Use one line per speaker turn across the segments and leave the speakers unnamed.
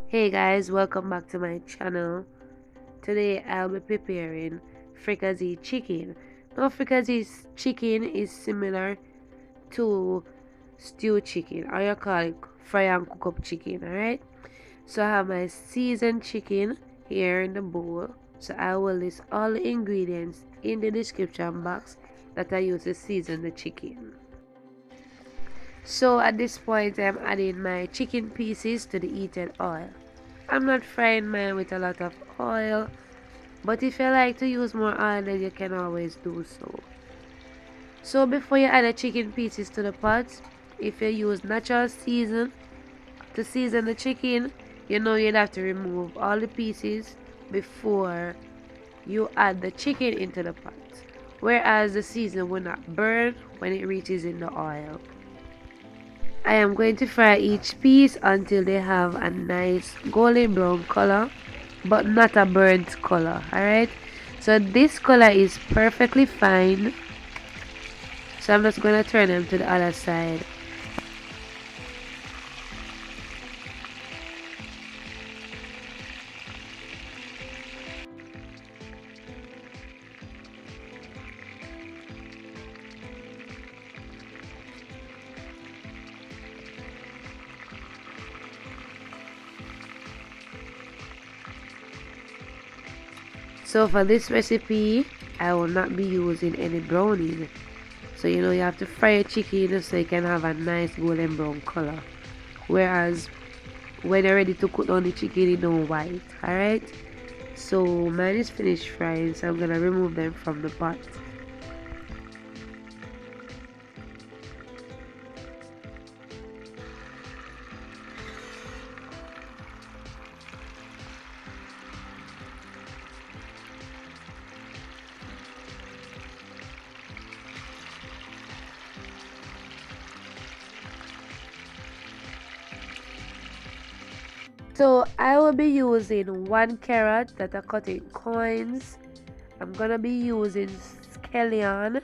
Hey guys, welcome back to my channel. Today I'll be preparing fricassee chicken. Now fricassee chicken is similar to stew chicken, or you call it fry and cook up chicken, alright? So I have my seasoned chicken here in the bowl. So I will list all the ingredients in the description box that I use to season the chicken. So at this point I'm adding my chicken pieces to the heated oil. I'm not frying mine with a lot of oil, but if you like to use more oil then you can always do so. So before you add the chicken pieces to the pot, if you use natural season to season the chicken, you know you'd have to remove all the pieces before you add the chicken into the pot, whereas the season will not burn when it reaches in the oil. I am going to fry each piece until they have a nice golden brown color, but not a burnt color. Alright, so this color is perfectly fine. So I'm just going to turn them to the other side. So for this recipe, I will not be using any browning. So you know you have to fry your chicken so you can have a nice golden brown color. Whereas when you're ready to cook down the chicken, it don't white. Alright? So mine is finished frying, so I'm gonna remove them from the pot. So I will be using 1 carrot that I cut in coins. I'm gonna be using scallion,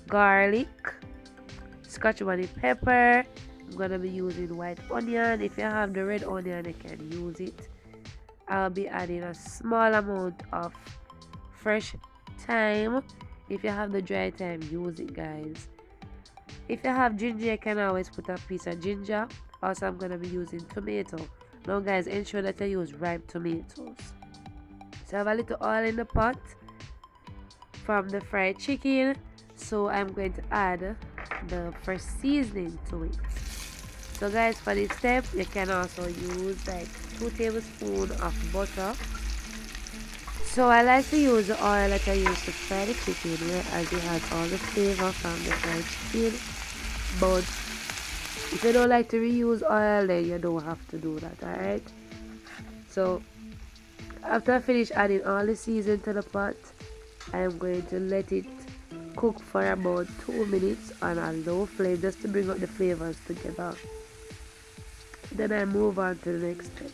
garlic, scotch bonnet pepper. I'm gonna be using white onion. If you have the red onion, you can use it. I'll be adding a small amount of fresh thyme. If you have the dry thyme, use it, guys. If you have ginger, you can always put a piece of ginger. Also, I'm gonna be using tomato. Now guys, ensure that you use ripe tomatoes. So I have a little oil in the pot from the fried chicken. So I'm going to add the fresh seasoning to it. So guys, for this step, you can also use like 2 tablespoons of butter. So I like to use the oil that I use to fry the chicken, whereas it has all the flavor from the fried chicken. But if you don't like to reuse oil, then you don't have to do that, alright? So after I finish adding all the season to the pot, I am going to let it cook for about 2 minutes on a low flame just to bring out the flavors together. Then I move on to the next step.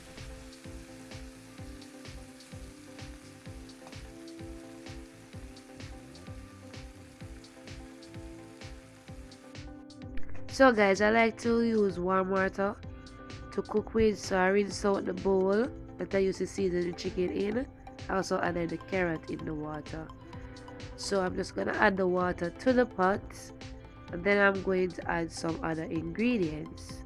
So guys, I like to use warm water to cook with, so I rinse out the bowl that I used to season the chicken in. I also added the carrot in the water. So I'm just gonna add the water to the pot, and then I'm going to add some other ingredients.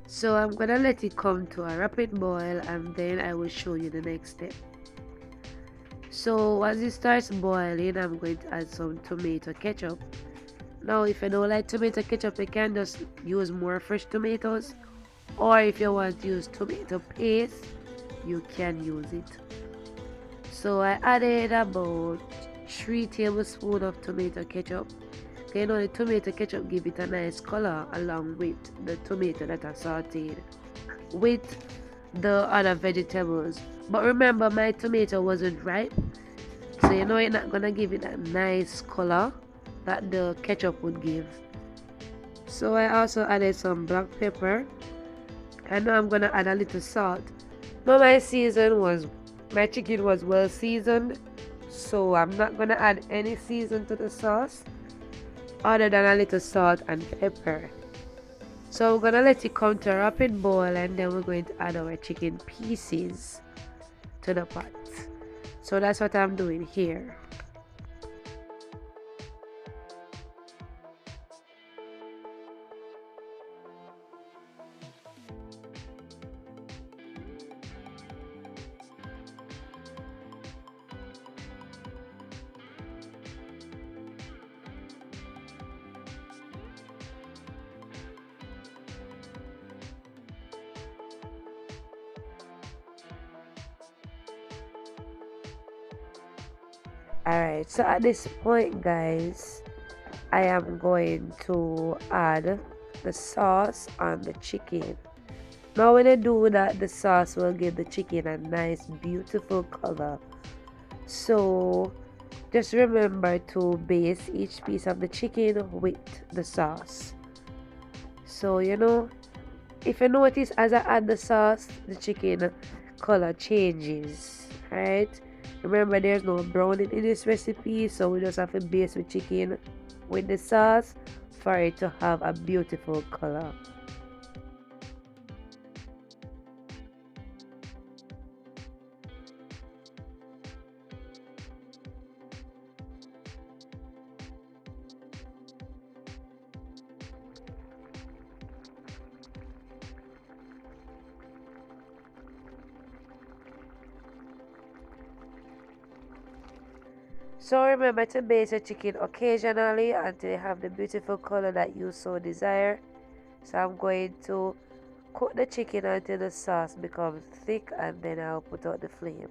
So I'm gonna let it come to a rapid boil, and then I will show you the next step. So once it starts boiling, I'm going to add some tomato ketchup. Now if you don't like tomato ketchup, you can just use more fresh tomatoes, or if you want to use tomato paste, you can use it. So I added about 3 tablespoons of tomato ketchup. Okay, you know the tomato ketchup give it a nice color along with the tomato that I sauteed with the other vegetables. But remember, my tomato wasn't ripe, so you know you're not gonna give it that nice color that the ketchup would give. So I also added some black pepper, and now I'm gonna add a little salt. Now my chicken was well seasoned, so I'm not gonna add any season to the sauce other than a little salt and pepper. So we're gonna let it come to a rapid boil, and then we're going to add our chicken pieces to the pot. So that's what I'm doing here. Alright, so at this point, guys, I am going to add the sauce on the chicken. Now when I do that, the sauce will give the chicken a nice beautiful color. So just remember to baste each piece of the chicken with the sauce. So if you notice, as I add the sauce, the chicken color changes. Right? Remember, there's no browning in this recipe, so we just have to baste the chicken with the sauce for it to have a beautiful color. So remember to baste your chicken occasionally until you have the beautiful color that you so desire. So I'm going to cook the chicken until the sauce becomes thick, and then I'll put out the flame.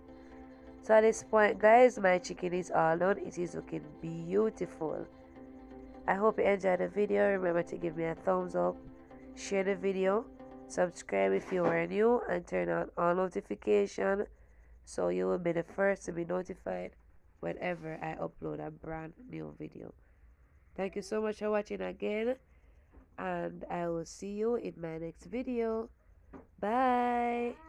So at this point, guys, my chicken is all done. It is looking beautiful. I hope you enjoyed the video. Remember to give me a thumbs up, share the video, subscribe if you are new, and turn on all notifications so you will be the first to be notified whenever I upload a brand new video. Thank you so much for watching again, and I will see you in my next video. Bye.